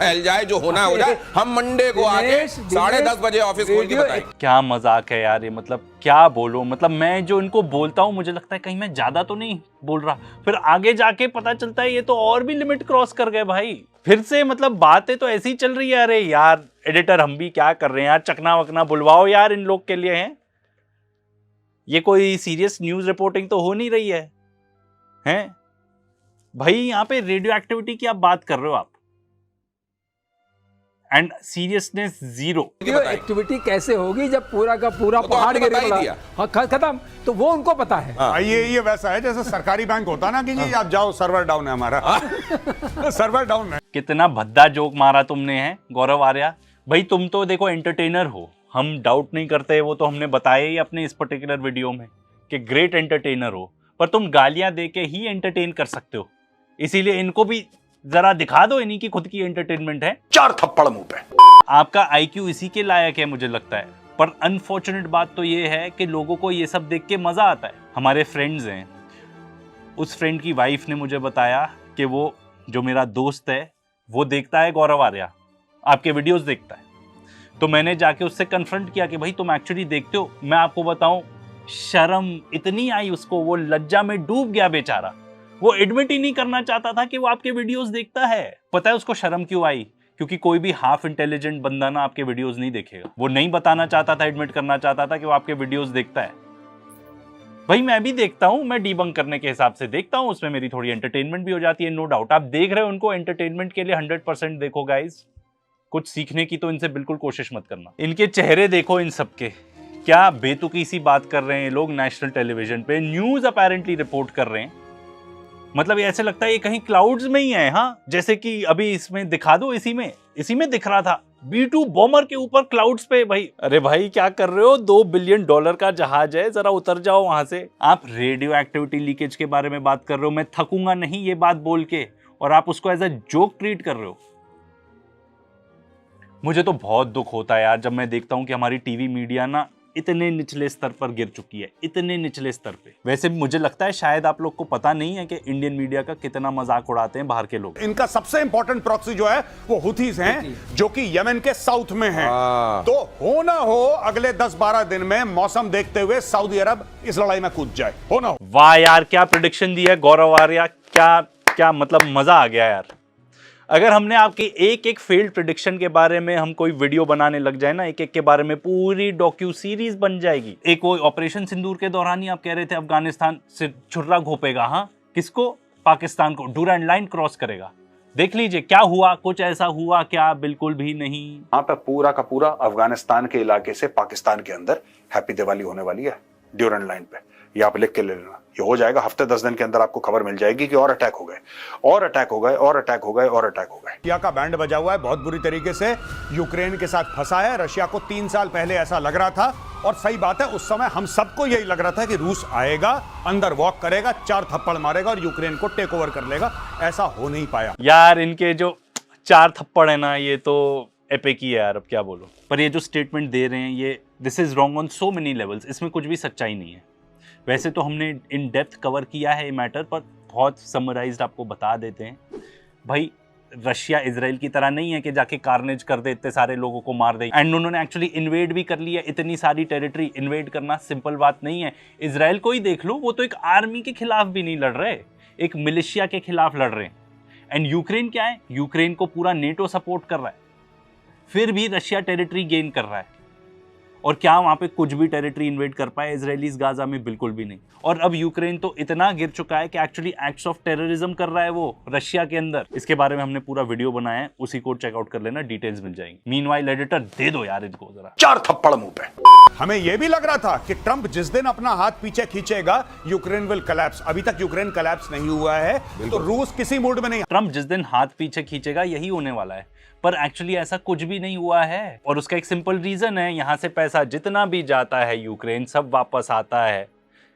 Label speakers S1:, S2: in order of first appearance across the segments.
S1: फैल जाए, जो होना हो जाए। हम मंडे को आके 10:30 बजे ऑफिस खोल के बताएं।
S2: क्या मजाक है यार ये, मतलब क्या बोलो, मतलब मैं जो इनको बोलता हूँ मुझे लगता है कहीं मैं ज्यादा तो नहीं बोल रहा, फिर आगे जाके पता चलता है ये तो और भी लिमिट क्रॉस कर गए भाई। फिर से मतलब बातें तो ऐसी ही चल रही है। अरे यार एडिटर हम भी क्या कर रहे हैं यार, चकना वकना बुलवाओ यार इन लोग के लिए। हैं ये कोई सीरियस न्यूज रिपोर्टिंग तो हो नहीं रही है हैं भाई। यहाँ पे रेडियो एक्टिविटी की आप बात कर रहे हो आप, एंड सीरियसनेस जीरो।
S3: एक्टिविटी कैसे होगी जब पूरा का पूरा पहाड़ गिर पड़ा, हाँ खत्म, तो वो उनको पता है।
S4: ये वैसा है जैसे सरकारी बैंक होता ना कि जी आप जाओ सर्वर डाउन है हमारा। सर्वर डाउन है।
S2: कितना भद्दा जोक मारा तुमने है गौरव आर्या भाई। तुम तो देखो एंटरटेनर हो, हम डाउट नहीं करते, वो तो हमने बताया ही अपने इस पर्टिकुलर वीडियो में कि ग्रेट एंटरटेनर हो, पर तुम गालियां देके ही एंटरटेन कर सकते हो। इसीलिए इनको भी जरा दिखा दो इन्हीं की खुद की एंटरटेनमेंट है।
S4: 4 थप्पड़ मुंह पे।
S2: आपका आईक्यू इसी के लायक है मुझे लगता है, पर अनफॉर्चुनेट बात तो ये है कि लोगों को ये सब देख के मजा आता है। हमारे फ्रेंड्स हैं, उस फ्रेंड की वाइफ ने मुझे बताया कि वो जो मेरा दोस्त है वो देखता है गौरव आर्या, आपके वीडियोस देखता है। तो मैंने जाके उससे कन्फ्रंट किया कि भाई तुम एक्चुअली देखते हो? मैं आपको बताऊं, शर्म इतनी आई उसको, वो लज्जा में डूब गया बेचारा। वो एडमिट ही नहीं करना चाहता था कि वो आपके वीडियोस देखता है। पता है उसको शर्म क्यों आई? क्योंकि कोई भी हाफ इंटेलिजेंट बंदा ना आपके वीडियोस नहीं देखेगा। वो नहीं बताना चाहता था, एडमिट करना चाहता था कि वो आपके वीडियोस देखता है। भाई मैं भी देखता हूं, मैं डीबंक करने के हिसाब से देखता हूं, उसमें मेरी थोड़ी एंटरटेनमेंट भी हो जाती है, नो डाउट। आप देख रहे हो उनको एंटरटेनमेंट के लिए 100% देखो गाइज, कुछ सीखने की तो इनसे बिल्कुल कोशिश मत करना। इनके चेहरे देखो इन सबके, क्या बेतुकी सी बात कर रहे हैं लोग। नेशनल टेलीविजन पे न्यूज अपेरेंटली रिपोर्ट कर रहे हैं, मतलब ये ऐसे लगता है ये कहीं क्लाउड्स में ही है। हाँ जैसे कि अभी इसमें दिखा दो, इसी में दिख रहा था B2 बॉमर के ऊपर क्लाउड्स पे। भाई अरे भाई क्या कर रहे हो? $2 बिलियन का जहाज है, जरा उतर जाओ वहां से। आप रेडियो एक्टिविटी लीकेज के बारे में बात कर रहे हो, मैं थकूंगा नहीं ये बात बोल के, और आप उसको एज अ जोक ट्रीट कर रहे हो। मुझे तो बहुत दुख होता है यार जब मैं देखता हूं कि हमारी टीवी मीडिया ना इतने निचले स्तर पर गिर चुकी है, इतने निचले स्तर पे। वैसे मुझे लगता है शायद आप लोग को पता नहीं है कि इंडियन मीडिया का कितना मजाक उड़ाते हैं बाहर के लोग।
S4: इनका सबसे इंपॉर्टेंट प्रॉक्सी जो है वो हुथीज हैं, जो कि यमन के साउथ में हैं। तो हो ना हो अगले 10-12 दिन में मौसम देखते हुए सऊदी अरब इस लड़ाई में कूद जाए, हो ना हो।
S2: वाह यार क्या प्रेडिक्शन दी है गौरव आर्या, क्या मतलब मजा आ गया यार। अगर हमने आपकी एक एक फेल्ड प्रेडिक्शन के बारे में हम कोई वीडियो बनाने लग जाए ना, एक एक के बारे में पूरी डॉक्यू सीरीज बन जाएगी। एक वो ऑपरेशन सिंदूर के दौरान ही आप कह रहे थे अफगानिस्तान से छुर्रा घोपेगा, हाँ किसको? पाकिस्तान को, डूरांड लाइन क्रॉस करेगा। देख लीजिए क्या हुआ, कुछ ऐसा हुआ क्या? बिल्कुल भी नहीं।
S5: यहाँ पे पूरा का पूरा अफगानिस्तान के इलाके से पाकिस्तान के अंदर हैप्पी दिवाली होने वाली है ड्यूरंड लाइन पे। ये आप लिख के ले लेना, ये हो जाएगा। हफ्ते 10 दिन के अंदर आपको खबर मिल जाएगी कि और अटैक हो गए, और अटैक हो गए, और अटैक हो गए, और अटैक हो गए।
S4: रशिया का बैंड बजा हुआ है बहुत बुरी तरीके से, यूक्रेन के साथ फंसा है। रशिया को 3 साल पहले ऐसा लग रहा था, और सही बात है उस समय हम सबको यही लग रहा था कि रूस आएगा, अंदर वॉक करेगा, 4 थप्पड़ मारेगा और यूक्रेन को टेक ओवर कर लेगा। ऐसा हो नहीं पाया
S2: यार। इनके जो 4 थप्पड़ है ना, ये तो एपिक ही है यार, अब क्या बोलो। पर ये जो स्टेटमेंट दे रहे हैं, ये this is wrong on so many levels. इसमें कुछ भी सच्चाई नहीं है। वैसे तो हमने इन डेप्थ कवर किया है ये मैटर, पर बहुत समराइज्ड आपको बता देते हैं। भाई रशिया इजराइल की तरह नहीं है कि जाके कार्नेज कर दे, इतने सारे लोगों को मार दे। एंड उन्होंने एक्चुअली इन्वेड भी कर लिया इतनी सारी टेरिटरी। इन्वेड करना सिंपल बात नहीं है। इजराइल को ही देख लो, वो तो एक आर्मी के खिलाफ भी नहीं लड़ रहे, एक मिलिशिया के खिलाफ लड़ रहे हैं। एंड यूक्रेन क्या है? यूक्रेन को पूरा नेटो सपोर्ट कर रहा है, फिर भी रशिया टेरिटरी गेन कर रहा है। और क्या वहां पे कुछ भी टेरिटरी इन्वेड कर पाए इजराइलीज गाजा में? बिल्कुल भी नहीं। और अब यूक्रेन तो इतना गिर चुका है कि एक्चुअली एक्ट्स ऑफ टेररिज्म कर रहा है वो रशिया के अंदर। इसके बारे में हमने पूरा वीडियो बनाया है, उसी को चेकआउट कर लेना, डिटेल्स मिल जाएंगी। मीनवाइल एडिटर दे दो यार इनको जरा
S5: 4 थप्पड़ मुंह पे।
S4: हमें यह भी लग रहा था कि ट्रंप जिस दिन अपना हाथ पीछे खींचेगा यूक्रेन विल कोलैप्स। अभी तक यूक्रेन कोलैप्स नहीं हुआ है, तो रूस किसी मूड में नहीं।
S2: ट्रंप जिस दिन हाथ पीछे खींचेगा यही होने वाला है, पर एक्चुअली ऐसा कुछ भी नहीं हुआ है। और उसका एक सिंपल रीजन है, यहां से पैसा जितना भी जाता है यूक्रेन सब वापस आता है।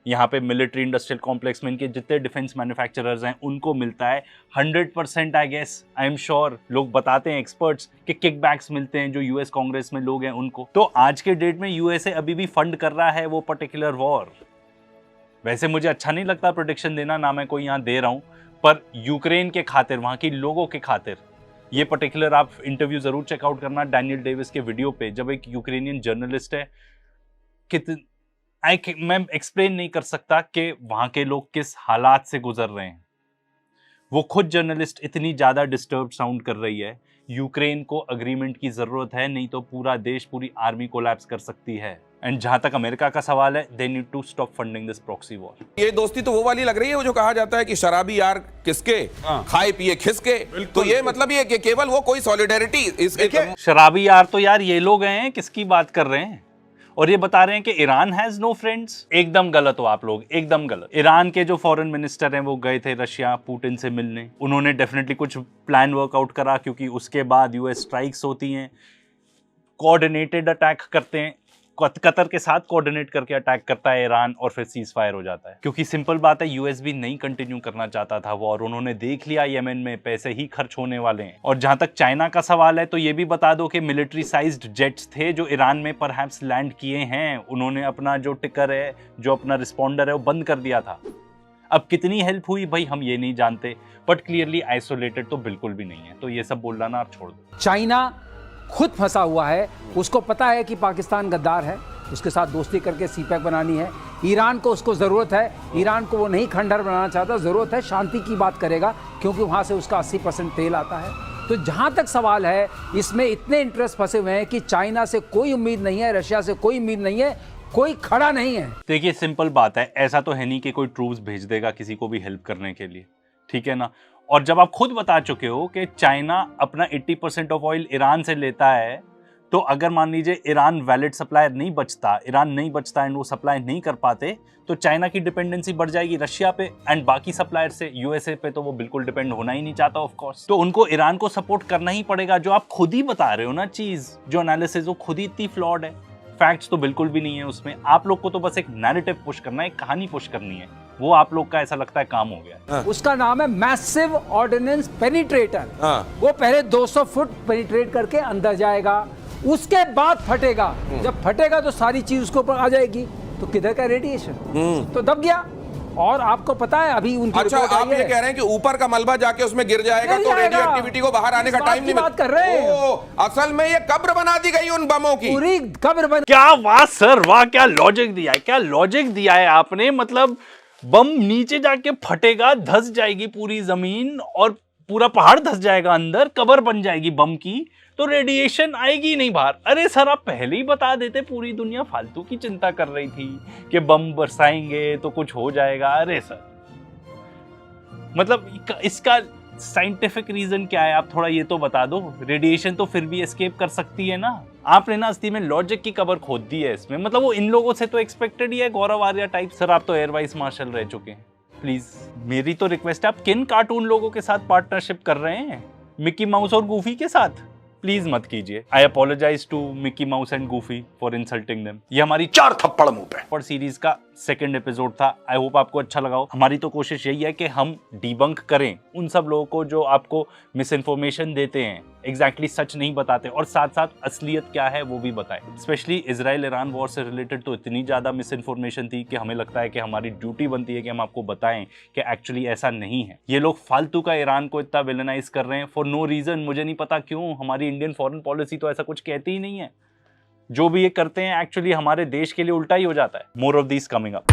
S2: यहाँ पे मिलिट्री इंडस्ट्रियल कॉम्प्लेक्स में इनके जितने डिफेंस मैन्युफैक्चरर्स हैं उनको मिलता है 100%। I guess, I am sure, लोग बताते हैं एक्सपर्ट्स कि किकबैक्स मिलते हैं जो यूएस कांग्रेस में लोग हैं उनको। तो आज के डेट में यूएसए अभी भी फंड कर रहा है वो पर्टिकुलर वॉर। वैसे मुझे अच्छा नहीं लगता प्रेडिक्शन देना, ना मैं कोई यहाँ दे रहा हूँ, पर यूक्रेन के खातिर, वहाँ की लोगों के खातिर ये पर्टिकुलर आप इंटरव्यू जरूर चेकआउट करना डैनियल डेविस के वीडियो पे, जब एक यूक्रेनियन जर्नलिस्ट है, मैं एक्सप्लेन नहीं कर सकता कि वहां के लोग किस हालात से गुजर रहे हैं। वो खुद जर्नलिस्ट इतनी ज्यादा डिस्टर्ब साउंड कर रही है। यूक्रेन को अग्रीमेंट की जरूरत है, नहीं तो पूरा देश, पूरी आर्मी कोलैप्स कर सकती है। एंड जहां तक अमेरिका का सवाल है, they need to stop funding this proxy war.
S1: ये दोस्ती तो वो वाली लग रही है, वो जो कहा जाता है कि शराबी यार किसके, खाए पिए खिसके। तो ये मतलब ये कि केवल वो कोई सॉलिडेरिटी इसके
S2: शराबी यार तो यार ये लोग हैं, किसकी बात कर रहे हैं? और ये बता रहे हैं कि ईरान हैज नो फ्रेंड्स। एकदम गलत हो आप लोग, एकदम गलत। ईरान के जो फॉरेन मिनिस्टर हैं वो गए थे रशिया पुतिन से मिलने। उन्होंने डेफिनेटली कुछ प्लान वर्कआउट करा, क्योंकि उसके बाद यूएस स्ट्राइक्स होती हैं, कोऑर्डिनेटेड अटैक करते हैं, कतर के साथ कोऑर्डिनेट करके अटैक करता है ईरान, और फिर सीज फायर हो जाता है। क्योंकि सिंपल बात है, यूएस भी नहीं कंटिन्यू करना चाहता था वॉर। उन्होंने देख लिया येमेन में पैसे ही खर्च होने वाले हैं। और जहां तक चाइना का सवाल है, तो ये भी बता दो कि मिलिट्री साइज्ड जेट्स थे जो ईरान में परहैप्स लैंड किए हैं। उन्होंने अपना जो टिकर है, जो अपना रिस्पॉन्डर है, वो बंद कर दिया था। अब कितनी हेल्प हुई भाई हम ये नहीं जानते, बट क्लियरली आइसोलेटेड तो बिल्कुल भी नहीं है। तो ये सब बोलना ना आप छोड़ दो।
S3: चाइना खुद फंसा हुआ है, उसको पता है कि पाकिस्तान गद्दार है, उसके साथ दोस्ती करके सीपैक बनानी है। ईरान को उसको ज़रूरत है, ईरान को वो नहीं खंडहर बनाना चाहता, ज़रूरत है शांति की बात करेगा, क्योंकि वहाँ से उसका 80% तेल आता है। तो जहाँ तक सवाल है, इसमें इतने इंटरेस्ट फंसे हुए हैं कि चाइना से कोई उम्मीद नहीं है, रशिया से कोई उम्मीद नहीं है, कोई खड़ा नहीं है।
S2: देखिए सिंपल बात है, ऐसा तो है नहीं कि कोई ट्रूप्स भेज देगा किसी को भी हेल्प करने के लिए, ठीक है ना। और जब आप खुद बता चुके हो कि चाइना अपना 80% ऑफ ऑयल ईरान से लेता है, तो अगर मान लीजिए ईरान वैलिड सप्लायर नहीं बचता, ईरान नहीं बचता एंड वो सप्लाई नहीं कर पाते, तो चाइना की डिपेंडेंसी बढ़ जाएगी रशिया पे एंड बाकी सप्लायर से। यूएसए पे तो वो बिल्कुल डिपेंड होना ही नहीं चाहता ऑफ कोर्स। तो उनको ईरान को सपोर्ट करना ही पड़ेगा। जो आप खुद ही बता रहे हो ना चीज, जो एनालिसिस, वो खुद ही इतनी फ्लॉड है। फैक्ट्स तो बिल्कुल भी नहीं है उसमें। आप लोग को तो बस एक नैरेटिव पुश करना है, एक कहानी पुश करनी है, वो आप लोग का ऐसा लगता है काम हो गया।
S3: उसका नाम है मैसिव ऑर्डिनेंस पेनिट्रेटर। वो पहले 200 फुट पेनिट्रेट करके अंदर जाएगा, उसके बाद फटेगा। जब फटेगा तो सारी चीज उसके ऊपर आ जाएगी, तो किधर का रेडिएशन, तो दब गया। और आपको पता है अभी उनकी
S1: अच्छा, आप ये कह रहे हैं कि ऊपर का मलबा जाके उसमें गिर जाएगा, तो रेडियो एक्टिविटी को बाहर आने का टाइम नहीं
S3: बात कर रहे हैं।
S1: असल में ये कब्र बना दी गई उन बमों की,
S3: पूरी कब्र बन।
S2: क्या वाह सर, वाह, क्या लॉजिक दिया है, क्या लॉजिक दिया है आपने। मतलब बम नीचे जाके फटेगा, धंस जाएगी पूरी जमीन और पूरा पहाड़ धंस जाएगा अंदर, कब्र बन जाएगी बम की, तो रेडिएशन आएगी नहीं बाहर। अरे सर आप पहले ही बता देते, पूरी दुनिया फालतू की चिंता कर रही थी कि बम बरसाएंगे तो कुछ हो जाएगा। अरे सर मतलब इसका साइंटिफिक रीजन क्या है, आप थोड़ा ये तो बता दो। रेडिएशन तो फिर भी एस्केप कर सकती है ना। आपने ना असली में लॉजिक की कबर खोद दी है इसमें। मतलब वो इन लोगों से तो एक्सपेक्टेड ही है, गौरव आर्या टाइप। सर आप तो एयर वाइस मार्शल रह चुके हैं, प्लीज मेरी तो रिक्वेस्ट है, आप किन कार्टून लोगों के साथ पार्टनरशिप कर रहे हैं? मिकी माउस और गूफी के साथ? प्लीज मत कीजिए। I apologise to Mickey Mouse and Goofy for insulting them. ये हमारी
S5: 4 थप्पड़ मुंह पे
S2: और सीरीज का सेकंड एपिसोड था। आई होप आपको अच्छा लगा हो। हमारी तो कोशिश यही है कि हम डिबंक करें उन सब लोगों को जो आपको मिस इन्फॉर्मेशन देते हैं, एग्जैक्टली सच नहीं बताते, और साथ साथ असलियत क्या है वो भी बताएं। स्पेशली इजराइल ईरान वॉर से रिलेटेड तो इतनी ज्यादा मिस इन्फॉर्मेशन थी कि हमें लगता है कि हमारी ड्यूटी बनती है कि हम आपको बताएं कि एक्चुअली ऐसा नहीं है। ये लोग फालतू का ईरान को इतना विलेनाइज कर रहे हैं फॉर नो रीजन। मुझे नहीं पता क्यों, हमारी इंडियन फॉरेन पॉलिसी तो ऐसा कुछ कहती ही नहीं है। जो भी ये करते हैं एक्चुअली हमारे देश के लिए उल्टा ही हो जाता है। More of this coming up.